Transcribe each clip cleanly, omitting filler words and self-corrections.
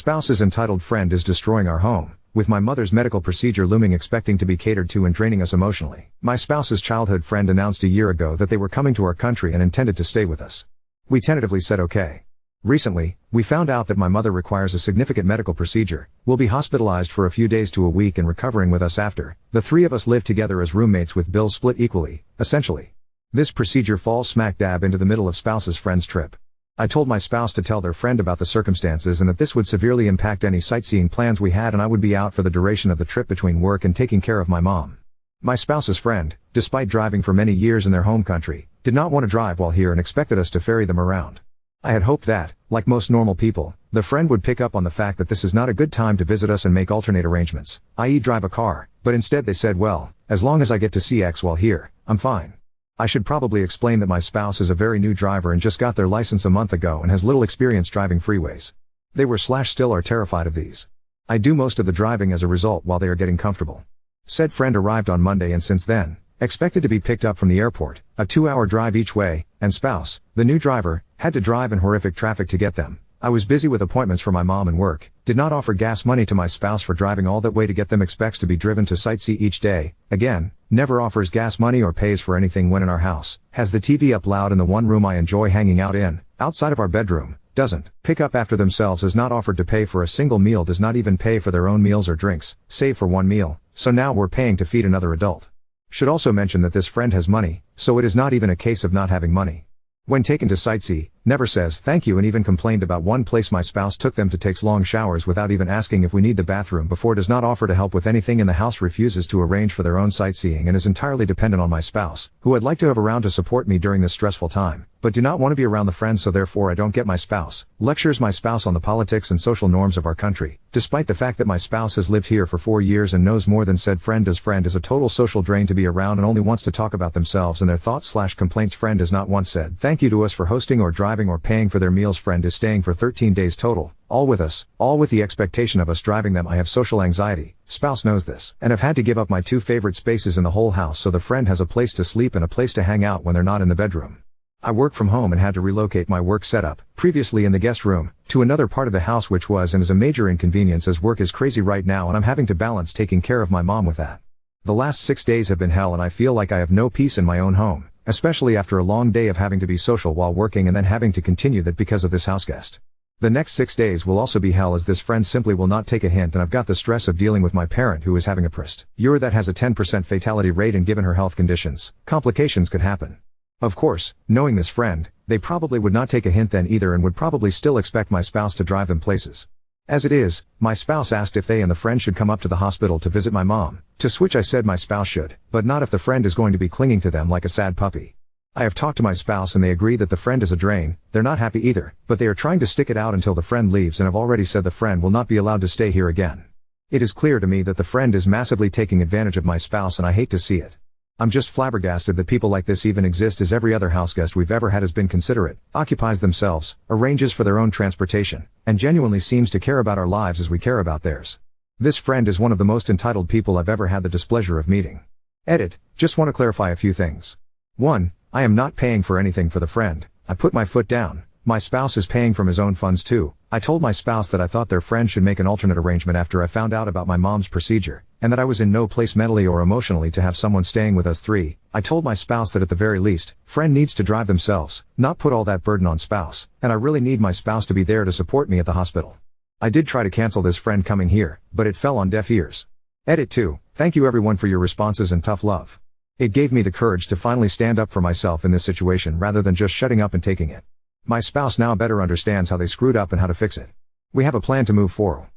spouse's entitled friend is destroying our home, with my mother's medical procedure looming, expecting to be catered to and draining us emotionally. My spouse's childhood friend announced a year ago that they were coming to our country and intended to stay with us. We tentatively said okay. Recently, we found out that my mother requires a significant medical procedure, will be hospitalized for a few days to a week and recovering with us after. The three of us live together as roommates with bills split equally, essentially. This procedure falls smack dab into the middle of spouse's friend's trip. I told my spouse to tell their friend about the circumstances and that this would severely impact any sightseeing plans we had, and I would be out for the duration of the trip between work and taking care of my mom. My spouse's friend, despite driving for many years in their home country, did not want to drive while here and expected us to ferry them around. I had hoped that, like most normal people, the friend would pick up on the fact that this is not a good time to visit us and make alternate arrangements, i.e. drive a car, but instead they said, well, as long as I get to see X while here, I'm fine. I should probably explain that my spouse is a very new driver and just got their license a month ago and has little experience driving freeways. They were still are terrified of these. I do most of the driving as a result while they are getting comfortable. Said friend arrived on Monday and since then, expected to be picked up from the airport, a 2-hour drive each way, and spouse, the new driver, had to drive in horrific traffic to get them. I was busy with appointments for my mom and work, did not offer gas money to my spouse for driving all that way to get them, expects to be driven to sightsee each day, again, never offers gas money or pays for anything when in our house, has the TV up loud in the one room I enjoy hanging out in, outside of our bedroom, doesn't pick up after themselves, has not offered to pay for a single meal, does not even pay for their own meals or drinks, save for one meal, so now we're paying to feed another adult. Should also mention that this friend has money, so it is not even a case of not having money. When taken to sightsee, never says thank you, and even complained about one place my spouse took them to, takes long showers without even asking if we need the bathroom before, does not offer to help with anything in the house, refuses to arrange for their own sightseeing, and is entirely dependent on my spouse, who I'd like to have around to support me during this stressful time, but do not want to be around the friends, so therefore I don't get my spouse, lectures my spouse on the politics and social norms of our country, despite the fact that my spouse has lived here for 4 years and knows more than said friend does. Friend is a total social drain to be around and only wants to talk about themselves and their thoughts/complaints. Friend has not once said thank you to us for hosting or driving or paying for their meals. Friend is staying for 13 days total, all with us, all with the expectation of us driving them. I have social anxiety, spouse knows this, and have had to give up my 2 favorite spaces in the whole house so the friend has a place to sleep and a place to hang out when they're not in the bedroom. I work from home and had to relocate my work setup, previously in the guest room, to another part of the house, which was and is a major inconvenience as work is crazy right now and I'm having to balance taking care of my mom with that. The last 6 days have been hell and I feel like I have no peace in my own home, especially after a long day of having to be social while working and then having to continue that because of this houseguest. The next 6 days will also be hell as this friend simply will not take a hint, and I've got the stress of dealing with my parent who is having a procedure that has a 10% fatality rate, and given her health conditions, complications could happen. Of course, knowing this friend, they probably would not take a hint then either and would probably still expect my spouse to drive them places. As it is, my spouse asked if they and the friend should come up to the hospital to visit my mom, to which I said my spouse should, but not if the friend is going to be clinging to them like a sad puppy. I have talked to my spouse and they agree that the friend is a drain, they're not happy either, but they are trying to stick it out until the friend leaves and have already said the friend will not be allowed to stay here again. It is clear to me that the friend is massively taking advantage of my spouse and I hate to see it. I'm just flabbergasted that people like this even exist, as every other houseguest we've ever had has been considerate, occupies themselves, arranges for their own transportation, and genuinely seems to care about our lives as we care about theirs. This friend is one of the most entitled people I've ever had the displeasure of meeting. Edit, just want to clarify a few things. 1. I am not paying for anything for the friend, I put my foot down. My spouse is paying from his own funds too. I told my spouse that I thought their friend should make an alternate arrangement after I found out about my mom's procedure, and that I was in no place mentally or emotionally to have someone staying with us. 3. I told my spouse that at the very least, friend needs to drive themselves, not put all that burden on spouse, and I really need my spouse to be there to support me at the hospital. I did try to cancel this friend coming here, but it fell on deaf ears. Edit 2. Thank you everyone for your responses and tough love. It gave me the courage to finally stand up for myself in this situation rather than just shutting up and taking it. My spouse now better understands how they screwed up and how to fix it. We have a plan to move forward.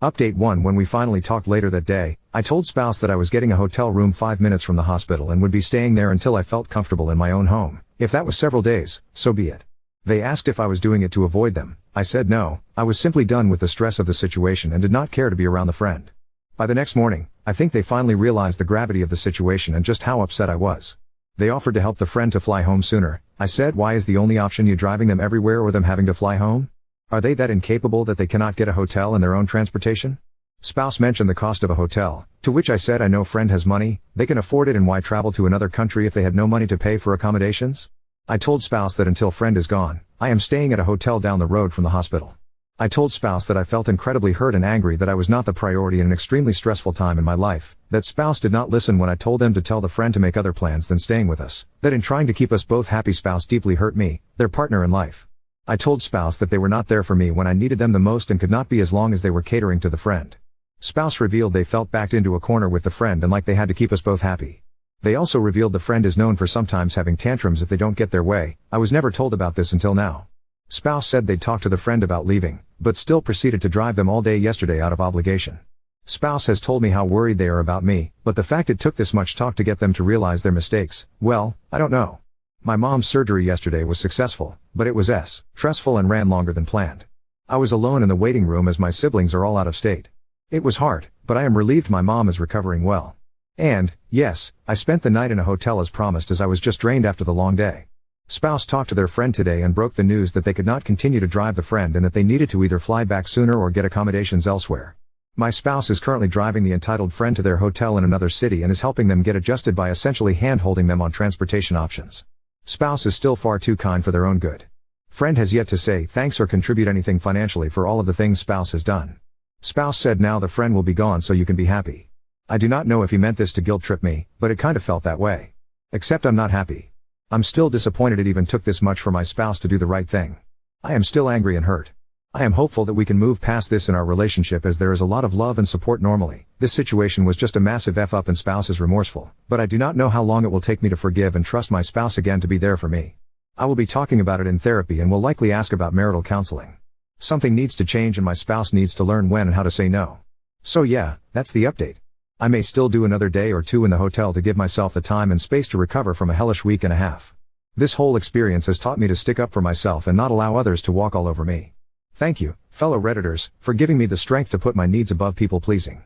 Update 1. When we finally talked later that day, I told spouse that I was getting a hotel room 5 minutes from the hospital and would be staying there until I felt comfortable in my own home. If that was several days, so be it. They asked if I was doing it to avoid them. I said no, I was simply done with the stress of the situation and did not care to be around the friend. By the next morning, I think they finally realized the gravity of the situation and just how upset I was. They offered to help the friend to fly home sooner. I said, why is the only option you driving them everywhere or them having to fly home? Are they that incapable that they cannot get a hotel and their own transportation? Spouse mentioned the cost of a hotel, to which I said I know friend has money, they can afford it, and why travel to another country if they had no money to pay for accommodations? I told spouse that until friend is gone, I am staying at a hotel down the road from the hospital. I told spouse that I felt incredibly hurt and angry that I was not the priority in an extremely stressful time in my life, that spouse did not listen when I told them to tell the friend to make other plans than staying with us, that in trying to keep us both happy spouse deeply hurt me, their partner in life. I told spouse that they were not there for me when I needed them the most and could not be as long as they were catering to the friend. Spouse revealed they felt backed into a corner with the friend and like they had to keep us both happy. They also revealed the friend is known for sometimes having tantrums if they don't get their way. I was never told about this until now. Spouse said they'd talk to the friend about leaving, but still proceeded to drive them all day yesterday out of obligation. Spouse has told me how worried they are about me, but the fact it took this much talk to get them to realize their mistakes, well, I don't know. My mom's surgery yesterday was successful, but it was stressful and ran longer than planned. I was alone in the waiting room as my siblings are all out of state. It was hard, but I am relieved my mom is recovering well. And, yes, I spent the night in a hotel as promised as I was just drained after the long day. Spouse talked to their friend today and broke the news that they could not continue to drive the friend and that they needed to either fly back sooner or get accommodations elsewhere. My spouse is currently driving the entitled friend to their hotel in another city and is helping them get adjusted by essentially hand-holding them on transportation options. Spouse is still far too kind for their own good. Friend has yet to say thanks or contribute anything financially for all of the things spouse has done. Spouse said now the friend will be gone so you can be happy. I do not know if he meant this to guilt trip me, but it kind of felt that way. Except I'm not happy. I'm still disappointed it even took this much for my spouse to do the right thing. I am still angry and hurt. I am hopeful that we can move past this in our relationship as there is a lot of love and support normally. This situation was just a massive F up and spouse is remorseful, but I do not know how long it will take me to forgive and trust my spouse again to be there for me. I will be talking about it in therapy and will likely ask about marital counseling. Something needs to change and my spouse needs to learn when and how to say no. So yeah, that's the update. I may still do another day or two in the hotel to give myself the time and space to recover from a hellish week and a half. This whole experience has taught me to stick up for myself and not allow others to walk all over me. Thank you, fellow Redditors, for giving me the strength to put my needs above people pleasing.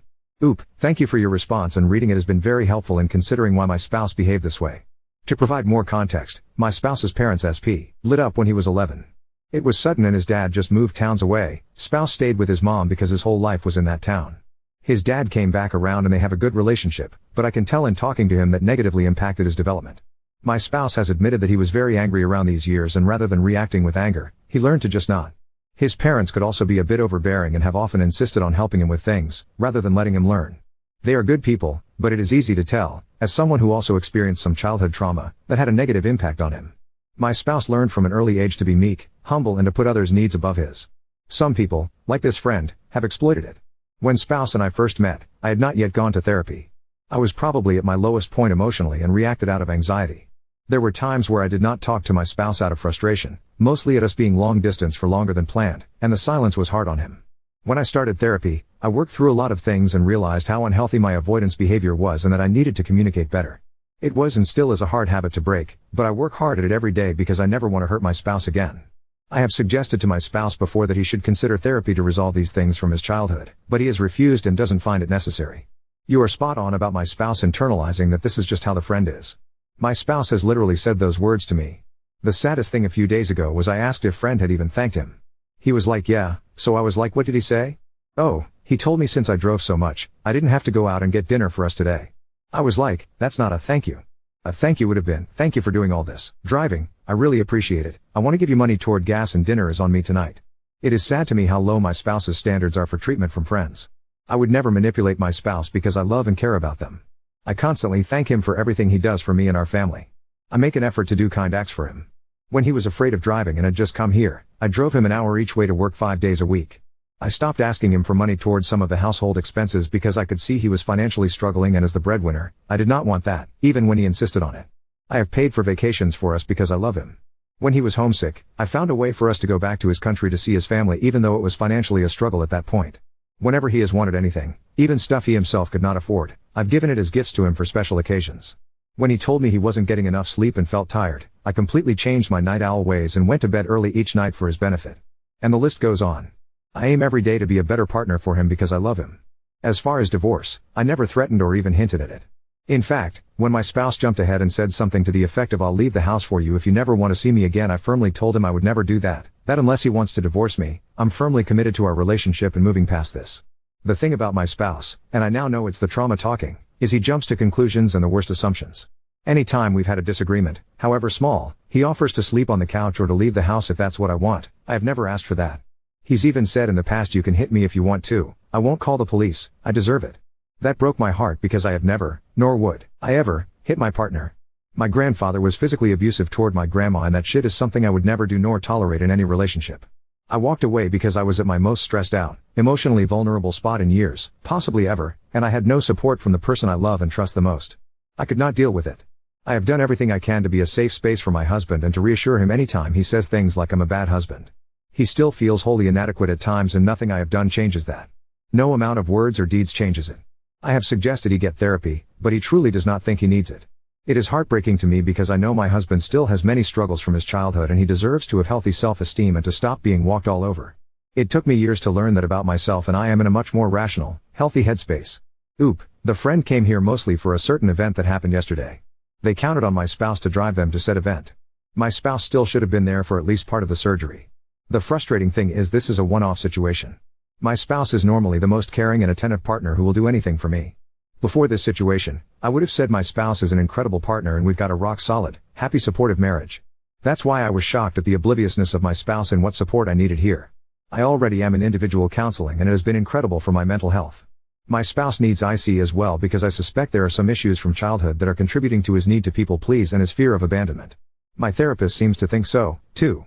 Thank you for your response and reading it has been very helpful in considering why my spouse behaved this way. To provide more context, my spouse's parents' SP lit up when he was 11. It was sudden and his dad just moved towns away. Spouse stayed with his mom because his whole life was in that town. His dad came back around and they have a good relationship, but I can tell in talking to him that negatively impacted his development. My spouse has admitted that he was very angry around these years and rather than reacting with anger, he learned to just not. His parents could also be a bit overbearing and have often insisted on helping him with things, rather than letting him learn. They are good people, but it is easy to tell, as someone who also experienced some childhood trauma, that had a negative impact on him. My spouse learned from an early age to be meek, humble and to put others' needs above his. Some people, like this friend, have exploited it. When spouse and I first met, I had not yet gone to therapy. I was probably at my lowest point emotionally and reacted out of anxiety. There were times where I did not talk to my spouse out of frustration, mostly at us being long distance for longer than planned, and the silence was hard on him. When I started therapy, I worked through a lot of things and realized how unhealthy my avoidance behavior was and that I needed to communicate better. It was and still is a hard habit to break, but I work hard at it every day because I never want to hurt my spouse again. I have suggested to my spouse before that he should consider therapy to resolve these things from his childhood, but he has refused and doesn't find it necessary. You are spot on about my spouse internalizing that this is just how the friend is. My spouse has literally said those words to me. The saddest thing a few days ago was I asked if friend had even thanked him. He was like yeah, so I was like what did he say? Oh, he told me since I drove so much, I didn't have to go out and get dinner for us today. I was like, that's not a thank you. A thank you would have been, thank you for doing all this driving, I really appreciate it, I want to give you money toward gas and dinner is on me tonight. It is sad to me how low my spouse's standards are for treatment from friends. I would never manipulate my spouse because I love and care about them. I constantly thank him for everything he does for me and our family. I make an effort to do kind acts for him. When he was afraid of driving and had just come here, I drove him an hour each way to work 5 days a week. I stopped asking him for money towards some of the household expenses because I could see he was financially struggling and as the breadwinner, I did not want that, even when he insisted on it. I have paid for vacations for us because I love him. When he was homesick, I found a way for us to go back to his country to see his family even though it was financially a struggle at that point. Whenever he has wanted anything, even stuff he himself could not afford, I've given it as gifts to him for special occasions. When he told me he wasn't getting enough sleep and felt tired, I completely changed my night owl ways and went to bed early each night for his benefit. And the list goes on. I aim every day to be a better partner for him because I love him. As far as divorce, I never threatened or even hinted at it. In fact, when my spouse jumped ahead and said something to the effect of I'll leave the house for you if you never want to see me again, I firmly told him I would never do that unless he wants to divorce me, I'm firmly committed to our relationship and moving past this. The thing about my spouse, and I now know it's the trauma talking, is he jumps to conclusions and the worst assumptions. Anytime we've had a disagreement, however small, he offers to sleep on the couch or to leave the house if that's what I want. I have never asked for that. He's even said in the past, you can hit me if you want to, I won't call the police, I deserve it. That broke my heart because I have never, nor would I ever, hit my partner. My grandfather was physically abusive toward my grandma, and that shit is something I would never do nor tolerate in any relationship. I walked away because I was at my most stressed out, emotionally vulnerable spot in years, possibly ever, and I had no support from the person I love and trust the most. I could not deal with it. I have done everything I can to be a safe space for my husband and to reassure him anytime he says things like I'm a bad husband. He still feels wholly inadequate at times, and nothing I have done changes that. No amount of words or deeds changes it. I have suggested he get therapy, but he truly does not think he needs it. It is heartbreaking to me because I know my husband still has many struggles from his childhood, and he deserves to have healthy self-esteem and to stop being walked all over. It took me years to learn that about myself, and I am in a much more rational, healthy headspace. Oop, the friend came here mostly for a certain event that happened yesterday. They counted on my spouse to drive them to said event. My spouse still should have been there for at least part of the surgery. The frustrating thing is this is a one-off situation. My spouse is normally the most caring and attentive partner who will do anything for me. Before this situation, I would have said my spouse is an incredible partner and we've got a rock-solid, happy, supportive marriage. That's why I was shocked at the obliviousness of my spouse and what support I needed here. I already am in individual counseling and it has been incredible for my mental health. My spouse needs IC as well because I suspect there are some issues from childhood that are contributing to his need to people please and his fear of abandonment. My therapist seems to think so, too.